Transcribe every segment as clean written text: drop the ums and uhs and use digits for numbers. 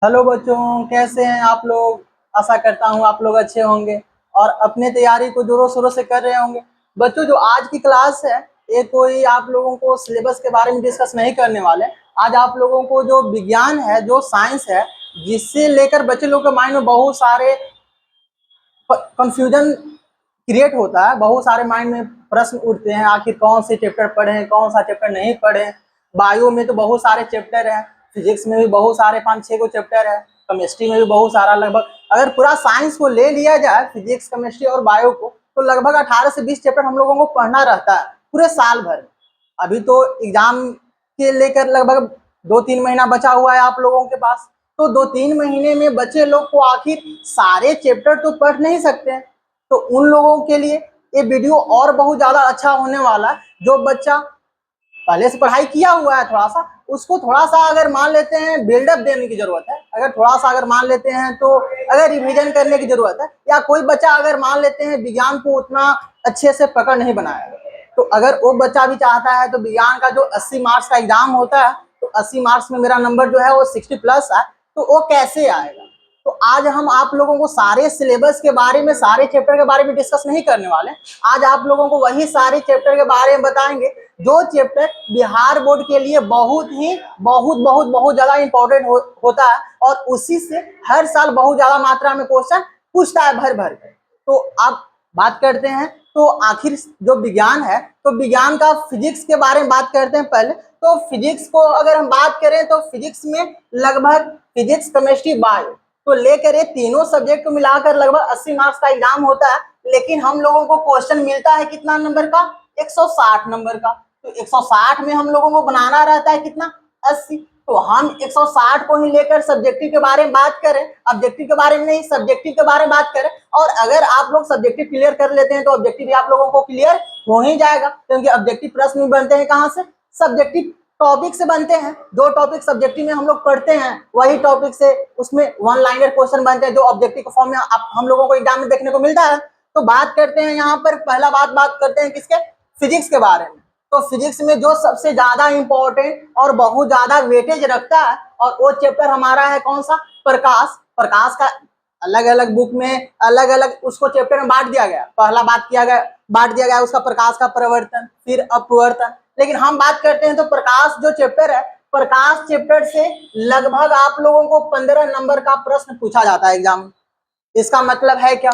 Hello बच्चों, कैसे हैं आप लोग। आशा करता हूँ आप लोग अच्छे होंगे और अपने तैयारी को जोरों शोरों से कर रहे होंगे। बच्चों, जो आज की क्लास है ये कोई आप लोगों को सिलेबस के बारे में डिस्कस नहीं करने वाले। आज आप लोगों को जो विज्ञान है, जो साइंस है, जिससे लेकर बच्चे लोग के माइंड में बहुत सारे कंफ्यूजन क्रिएट होता है। बहुत सारे माइंड में प्रश्न उठते हैं, आखिर कौन से चैप्टर पढ़े, कौन सा चैप्टर नहीं पढ़े। बायो में तो बहुत सारे चैप्टर हैं, फिजिक्स में भी बहुत सारे 5-6 को चैप्टर है, केमिस्ट्री में भी बहुत सारा। लगभग अगर पूरा साइंस को ले लिया जाए, फिजिक्स, केमिस्ट्री और बायो को, तो लगभग 18 से 20 चैप्टर हम लोगों को पढ़ना रहता है पूरे साल भर। अभी तो एग्जाम के लेकर लगभग 2-3 महीना बचा हुआ है आप लोगों के पास। तो 2-3 महीने में बच्चे लोग को आखिर सारे चैप्टर तो पढ़ नहीं सकते हैं। तो उन लोगों के लिए ये वीडियो और बहुत ज्यादा अच्छा होने वाला है। जो बच्चा पहले से पढ़ाई किया हुआ है थोड़ा सा, उसको थोड़ा सा अगर मान लेते हैं बिल्डअप देने की जरूरत है, अगर थोड़ा सा अगर मान लेते हैं तो अगर रिवीजन करने की जरूरत है, या कोई बच्चा अगर मान लेते हैं विज्ञान को उतना अच्छे से पकड़ नहीं बनाया, तो अगर वो बच्चा भी चाहता है तो विज्ञान का जो 80 मार्क्स का एग्जाम होता है, तो 80 मार्क्स में मेरा नंबर जो है वो 60+ है, तो वो कैसे आएगा। तो आज हम आप लोगों को सारे सिलेबस के बारे में, सारे चैप्टर के बारे में डिस्कस नहीं करने वाले। आज आप लोगों को वही सारे चैप्टर के बारे में बताएंगे जो चैप्टर बिहार बोर्ड के लिए बहुत ही बहुत ज्यादा इंपॉर्टेंट होता है, और उसी से हर साल बहुत ज्यादा मात्रा में क्वेश्चन पूछता है भर भर के। तो आप बात करते हैं, तो आखिर जो विज्ञान है, तो विज्ञान का फिजिक्स के बारे में बात करते हैं पहले। तो फिजिक्स को अगर हम बात करें तो फिजिक्स में लगभग फिजिक्स, केमिस्ट्री, बायो तो लेकर ये तीनों सब्जेक्ट को मिलाकर लगभग 80 मार्क्स का एग्जाम होता है। लेकिन हम लोगों को क्वेश्चन मिलता है कितना नंबर का, 160 नंबर का। तो 160 में हम लोगों को बनाना रहता है कितना, 80। तो हम 160 को ही लेकर सब्जेक्टिव के बारे में बात करें, ऑब्जेक्टिव के बारे में नहीं, सब्जेक्टिव के बारे में बात करें। और अगर आप लोग सब्जेक्टिव क्लियर कर लेते हैं तो ऑब्जेक्टिव भी आप लोगों को क्लियर हो ही जाएगा, क्योंकि ऑब्जेक्टिव प्रश्न भी बनते हैं कहाँ से, सब्जेक्टिव टॉपिक से बनते हैं। जो टॉपिक सब्जेक्टिव में हम लोग पढ़ते हैं वही टॉपिक से उसमें वन लाइनर क्वेश्चन बनते हैं, जो ऑब्जेक्टिव के फॉर्म में हम लोगों को एग्जाम में देखने को मिलता है। तो बात करते हैं यहाँ पर, पहला बात करते हैं किसके, फिजिक्स के बारे में। तो फिजिक्स में जो सबसे ज्यादा इंपॉर्टेंट और बहुत ज्यादा वेटेज रखता है, और वो चैप्टर हमारा है कौन सा, प्रकाश। प्रकाश का अलग अलग बुक में अलग अलग उसको चैप्टर में बांट दिया गया। पहला बांट दिया गया उसका प्रकाश का प्रवर्तन, फिर अपवर्तन। लेकिन हम बात करते हैं तो प्रकाश जो चैप्टर है, प्रकाश चैप्टर से लगभग आप लोगों को 15 नंबर का प्रश्न पूछा जाता है एग्जाम। इसका मतलब है क्या,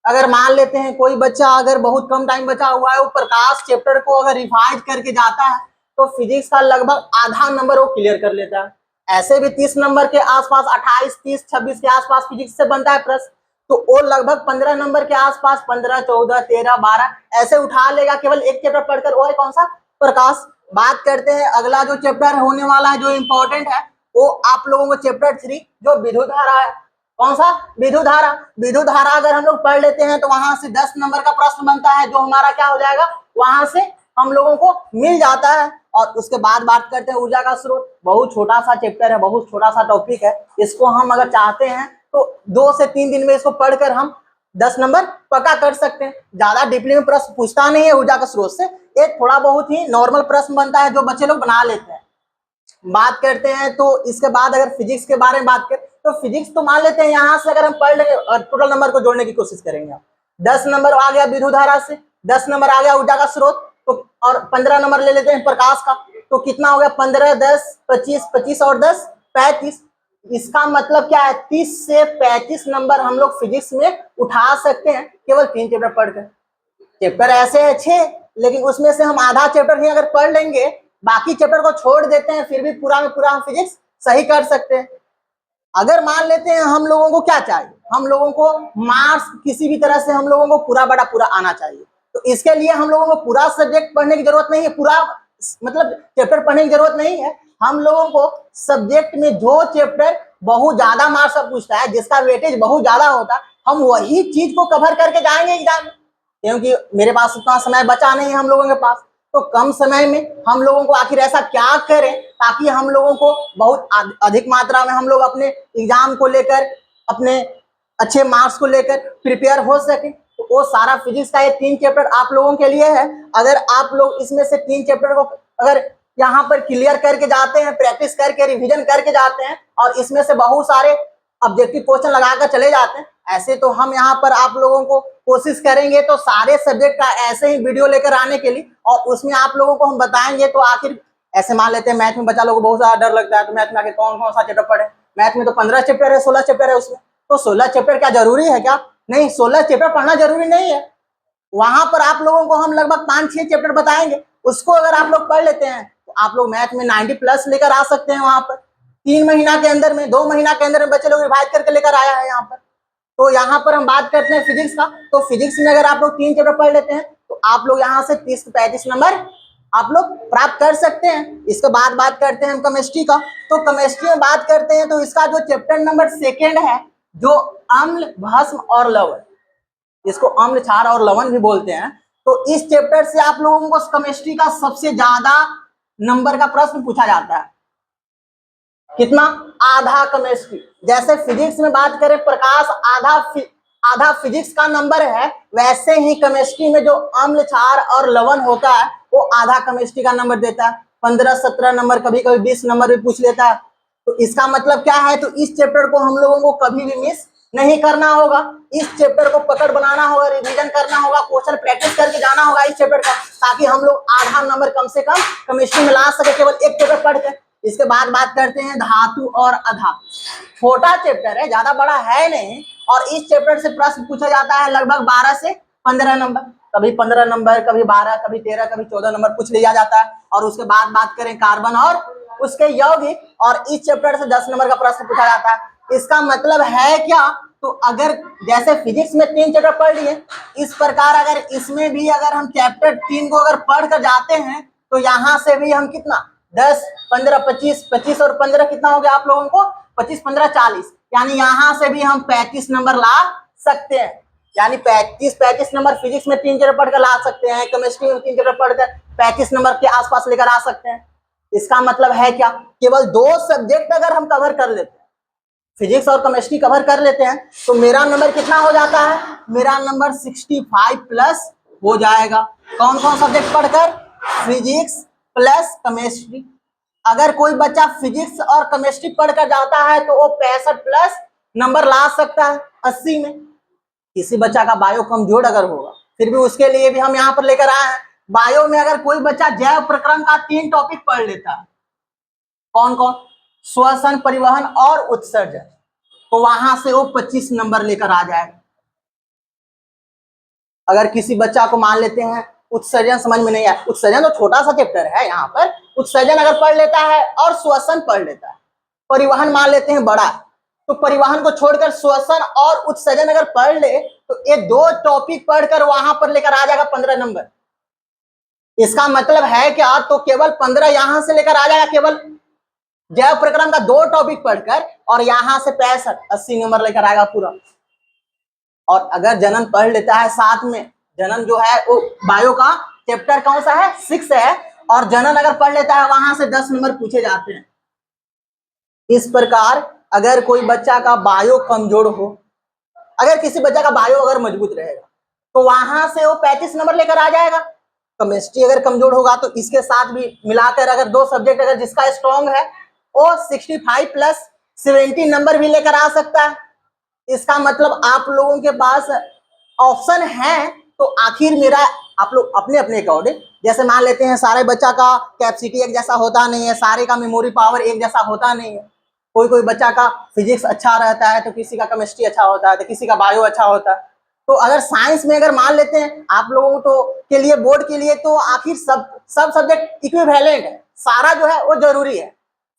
अगर मान लेते हैं कोई बच्चा अगर बहुत कम टाइम बचा हुआ है, वो प्रकाश चैप्टर को अगर रिवाइज करके जाता है, तो फिजिक्स का लगभग आधा नंबर वो क्लियर कर लेता है। ऐसे भी 30 नंबर के आसपास, 28, 30, 26 के आसपास फिजिक्स से बनता है प्रश्न, तो वो लगभग 15 नंबर के आसपास, 15, 14, 13, 12 ऐसे उठा लेगा केवल एक चैप्टर पढ़कर। वो है कौन सा, प्रकाश। बात करते हैं अगला जो चैप्टर होने वाला है जो इंपॉर्टेंट है, वो आप लोगों को चैप्टर 3 जो विद्युत धारा है। कौन सा, विद्युत धारा। विद्युत धारा अगर हम लोग पढ़ लेते हैं तो वहां से 10 नंबर का प्रश्न बनता है, जो हमारा क्या हो जाएगा, वहां से हम लोगों को मिल जाता है। और उसके बाद बात करते हैं ऊर्जा का स्रोत। बहुत छोटा सा चैप्टर है, बहुत छोटा सा टॉपिक है। इसको हम अगर चाहते हैं तो 2 से 3 दिन में इसको पढ़कर हम 10 नंबर पक्का कर सकते हैं। ज्यादा डीपली में प्रश्न पूछता नहीं है ऊर्जा का स्रोत से, एक थोड़ा बहुत ही नॉर्मल प्रश्न बनता है जो बच्चे लोग बना लेते हैं। बात करते हैं तो इसके बाद अगर फिजिक्स के बारे में बात करें, तो फिजिक्स तो मान लेते हैं यहाँ से अगर हम पढ़ लेंगे और टोटल नंबर को जोड़ने की कोशिश करेंगे, 10 नंबर आ गया विद्युत धारा से, 10 नंबर आ गया ऊर्जा का स्रोत, तो और 15 नंबर ले लेते हैं प्रकाश का, तो कितना हो गया, 15, 10, 25, 25 और 10, 35। इसका मतलब क्या है, 30 से 35 नंबर हम लोग फिजिक्स में उठा सकते हैं केवल 3 चैप्टर पढ़कर। चैप्टर ऐसे है 6, लेकिन उसमें से हम आधा चैप्टर ही अगर पढ़ लेंगे, बाकी चैप्टर को छोड़ देते हैं, फिर भी पूरा में पूरा हम फिजिक्स सही कर सकते हैं। अगर मान लेते हैं हम लोगों को क्या चाहिए, हम लोगों को मार्क्स किसी भी तरह से हम लोगों को पूरा बड़ा पूरा आना चाहिए। तो इसके लिए हम लोगों को पूरा सब्जेक्ट पढ़ने की जरूरत नहीं है, पूरा मतलब चैप्टर पढ़ने की जरूरत नहीं है। हम लोगों को सब्जेक्ट में जो चैप्टर बहुत ज्यादा मार्क्स पूछता है, जिसका वेटेज बहुत ज्यादा होता है, हम वही चीज को कवर करके जाएंगे एग्जाम में। क्योंकि मेरे पास उतना समय बचा नहीं है हम लोगों के पास, तो कम समय में हम लोगों को आखिर ऐसा क्या करें ताकि हम लोगों को बहुत अधिक मात्रा में हम लोग अपने एग्जाम को लेकर, अपने अच्छे मार्क्स को लेकर प्रिपेयर हो सके। तो वो सारा फिजिक्स का ये 3 चैप्टर आप लोगों के लिए है। अगर आप लोग इसमें से 3 चैप्टर को अगर यहाँ पर क्लियर करके जाते हैं, प्रैक्टिस करके रिवीजन करके जाते हैं और इसमें से बहुत सारे ऑब्जेक्टिव क्वेश्चन लगाकर चले जाते हैं। ऐसे तो हम यहाँ पर आप लोगों को कोशिश करेंगे तो सारे सब्जेक्ट का ऐसे ही वीडियो लेकर आने के लिए, और उसमें आप लोगों को हम बताएंगे। तो आखिर ऐसे मान लेते हैं मैथ में बच्चा लोगों को बहुत ज्यादा डर लगता है, तो मैथ में आगे कौन कौन सा चैप्टर पढ़े। मैथ में तो 15 चैप्टर है, 16 चैप्टर है उसमें, तो 16 चैप्टर क्या जरूरी है क्या? नहीं, 16 चैप्टर पढ़ना जरूरी नहीं है। वहां पर आप लोगों को हम लगभग 5-6 चैप्टर बताएंगे, उसको अगर आप लोग पढ़ लेते हैं तो आप लोग मैथ में 90 प्लस लेकर आ सकते हैं। वहां पर 3 महीना के अंदर में, 2 महीना के अंदर में बच्चे लोग रिवाइज करके लेकर आया है यहाँ पर। तो यहाँ पर हम बात करते हैं फिजिक्स का, तो फिजिक्स में अगर आप लोग 3 चैप्टर पढ़ लेते हैं तो आप लोग यहाँ से 30 से 35 नंबर आप लोग प्राप्त कर सकते हैं। इसके बाद बात करते हैं हम केमिस्ट्री का, तो केमिस्ट्री में बात करते हैं तो इसका जो चैप्टर नंबर 2 है, जो अम्ल, भस्म और लवण, इसको अम्ल, क्षार और लवण भी बोलते हैं, तो इस चैप्टर से आप लोगों को केमिस्ट्री का सबसे ज्यादा नंबर का प्रश्न पूछा जाता है। कितना? आधा केमिस्ट्री। जैसे फिजिक्स में बात करें प्रकाश आधा फिजिक्स का नंबर है, वैसे ही केमिस्ट्री में जो अम्ल, क्षार और लवण होता है वो आधा केमिस्ट्री का नंबर देता है। 15-17 नंबर, कभी कभी 20 नंबर भी पूछ लेता है। तो इसका मतलब क्या है? तो इस चैप्टर को हम लोगों को कभी भी मिस नहीं करना होगा। इस चैप्टर को पकड़ बनाना होगा, रिवीजन करना होगा, क्वेश्चन प्रैक्टिस करके जाना होगा इस चैप्टर का, ताकि हम लोग आधा नंबर कम से कम केमिस्ट्री में ला सके केवल एक चैप्टर पढ़ के। इसके बाद बात करते हैं धातु और अधातु। छोटा चैप्टर है, ज्यादा बड़ा है नहीं, और इस चैप्टर से प्रश्न पूछा जाता है लगभग 12 से 15 नंबर, कभी 15 नंबर, कभी 12, कभी 13, कभी 14 नंबर पूछ लिया जाता है। और उसके बाद बात करें कार्बन और उसके यौगिक, और इस चैप्टर से 10 नंबर का प्रश्न पूछा जाता है। इसका मतलब है क्या? तो अगर जैसे फिजिक्स में 3 चैप्टर पढ़ लिए, इस प्रकार अगर इसमें भी अगर हम चैप्टर 3 को अगर पढ़ कर जाते हैं तो यहाँ से भी हम कितना 10, 15, 25, 25 और 15 कितना हो गया आप लोगों को? 25, 15, 40, यानी यहाँ से भी हम 35 नंबर ला सकते हैं। यानी 35 नंबर फिजिक्स में 3 चैप्टर पढ़कर ला सकते हैं, केमिस्ट्री में 3 चैप्टर पढ़कर 35 नंबर के आसपास लेकर आ सकते हैं। इसका मतलब है क्या? केवल 2 सब्जेक्ट अगर हम कवर कर लेते हैं, फिजिक्स और केमिस्ट्री कवर कर लेते हैं, तो मेरा नंबर कितना हो जाता है? मेरा नंबर 65 प्लस हो जाएगा। कौन कौन सब्जेक्ट पढ़कर? Physics plus chemistry. अगर कोई बच्चा फिजिक्स और केमिस्ट्री पढ़कर जाता है तो वो 65 प्लस नंबर ला सकता है 80 में। किसी बच्चा का बायो कमजोर अगर होगा, फिर भी उसके लिए भी हम यहाँ पर लेकर आए हैं। बायो में अगर कोई बच्चा जैव प्रक्रम का 3 टॉपिक पढ़ लेता है, कौन कौन? श्वसन, परिवहन और उत्सर्जन, तो वहां से वो 25 नंबर लेकर आ जाएगा। अगर किसी बच्चा को मान लेते हैं उत्सर्जन समझ में नहीं आया, उत्सर्जन तो छोटा सा चैप्टर है, यहाँ पर उत्सर्जन अगर पढ़ लेता है और श्वसन पढ़ लेता है, परिवहन मान लेते हैं बड़ा, तो परिवहन को छोड़कर श्वसन और उत्सर्जन अगर पढ़ ले तो ये 2 टॉपिक पढ़कर वहां पर लेकर आ जाएगा 15 नंबर। इसका मतलब है क्या? तो केवल 15 यहां से लेकर आ जाएगा केवल जैव प्रक्रम का 2 टॉपिक पढ़कर, और यहां से 65, 80 नंबर लेकर आएगा पूरा। और अगर जनन पढ़ लेता है साथ में, जनन जो है वो बायो का चैप्टर कौन सा है? 6 है, और जनन अगर पढ़ लेता है वहां से 10 नंबर पूछे जाते हैं। इस प्रकार अगर कोई बच्चा का बायो कमजोर हो, अगर किसी बच्चा का बायो अगर मजबूत रहेगा तो वहां से वो 35 नंबर लेकर आ जाएगा। केमिस्ट्री अगर कमजोर होगा तो इसके साथ भी मिलाकर अगर 2 सब्जेक्ट अगर जिसका स्ट्रॉन्ग है वो 65 प्लस 70 नंबर भी लेकर आ सकता है। इसका मतलब आप लोगों के पास ऑप्शन है। तो आखिर मेरा आप लोग अपने अपने अकॉर्डिंग, जैसे मान लेते हैं सारे बच्चा का कैपेसिटी एक जैसा होता नहीं है, सारे का मेमोरी पावर एक जैसा होता नहीं है। कोई कोई बच्चा का फिजिक्स अच्छा रहता है तो किसी का केमिस्ट्री अच्छा होता है, तो किसी का बायो अच्छा होता है। तो अगर साइंस में अगर मान लेते हैं आप लोगों तो के लिए, बोर्ड के लिए, तो आखिर सब सब्जेक्ट इक्विवेलेंट है, सारा जो है वो जरूरी है।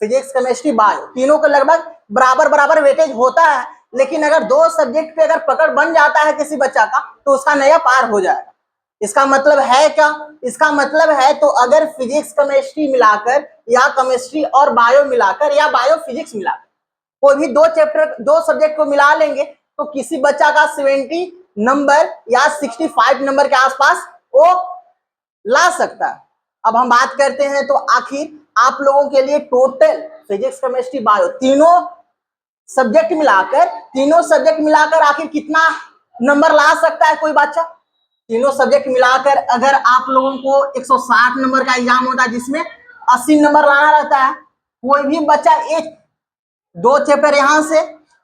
फिजिक्स, केमिस्ट्री, बायो तीनों का लगभग बराबर वेटेज होता है। लेकिन अगर 2 सब्जेक्ट पे अगर पकड़ बन जाता है किसी बच्चा का तो उसका नया पार हो जाएगा। इसका मतलब है क्या? इसका मतलब है तो अगर फिजिक्स केमिस्ट्री मिलाकर, या केमिस्ट्री और बायो मिलाकर, या बायो फिजिक्स मिलाकर कोई भी 2 सब्जेक्ट को मिला लेंगे तो किसी बच्चा का 70 नंबर या 65 नंबर के आसपास वो ला सकता है। अब हम बात करते हैं तो आखिर आप लोगों के लिए टोटल फिजिक्स, केमिस्ट्री, बायो तीनों सब्जेक्ट मिलाकर आखिर कितना नंबर ला सकता है कोई बच्चा? तीनों सब्जेक्ट मिलाकर अगर आप लोगों को 160 नंबर का एग्जाम होता है, जिसमें 80 नंबर लाना रहता है। कोई भी बच्चा एक 2 चैप्टर यहाँ से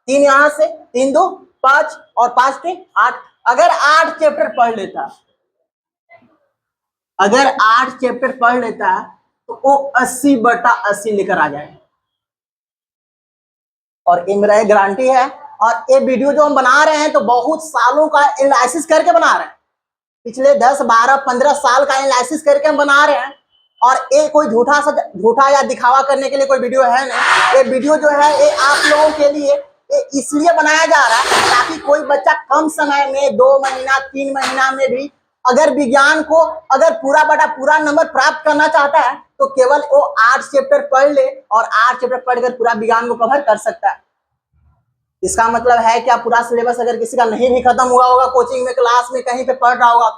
3 यहाँ से 3 2 5 और 5 3 8, अगर 8 चैप्टर पढ़ लेता, अगर 8 चैप्टर पढ़ लेता तो वो 80/80 लेकर आ जाए। और ये मेरा गारंटी है। और ये वीडियो जो हम बना रहे हैं तो बहुत सालों का एनालिसिस करके बना रहे हैं, पिछले 10 12 15 साल का एनालिसिस करके हम बना रहे हैं। और ये कोई झूठा या दिखावा करने के लिए कोई वीडियो है नहीं। ये वीडियो जो है ये आप लोगों के लिए इसलिए बनाया जा रहा है ताकि कोई बच्चा कम समय में 2 महीना 3 महीना में भी अगर विज्ञान को अगर पूरा बटा पूरा नंबर प्राप्त करना चाहता है तो केवल वो 8 चैप्टर पढ़ ले और 8 चैप्टर पढ़कर पूरा विज्ञान को कवर कर सकता है। इसका मतलब है क्या, पूरा सिलेबस अगर किसी का नहीं भी खत्म हुआ होगा, कोचिंग में क्लास में कहीं पे पढ़ रहा होगा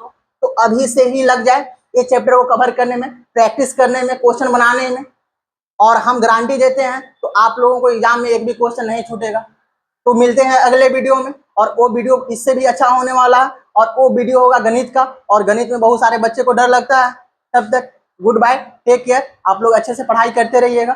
तो अभी से ही लग जाए ये चैप्टर को कवर करने में, प्रैक्टिस करने में, क्वेश्चन बनाने में। और हम गारंटी देते हैं तो आप लोगों को एग्जाम में एक भी क्वेश्चन नहीं छूटेगा। तो मिलते हैं अगले वीडियो में, और वो वीडियो इससे भी अच्छा होने वाला है, और वो वीडियो होगा गणित का, और गणित में बहुत सारे बच्चे को डर लगता है। तब तक गुड बाय, टेक केयर, आप लोग अच्छे से पढ़ाई करते रहिएगा।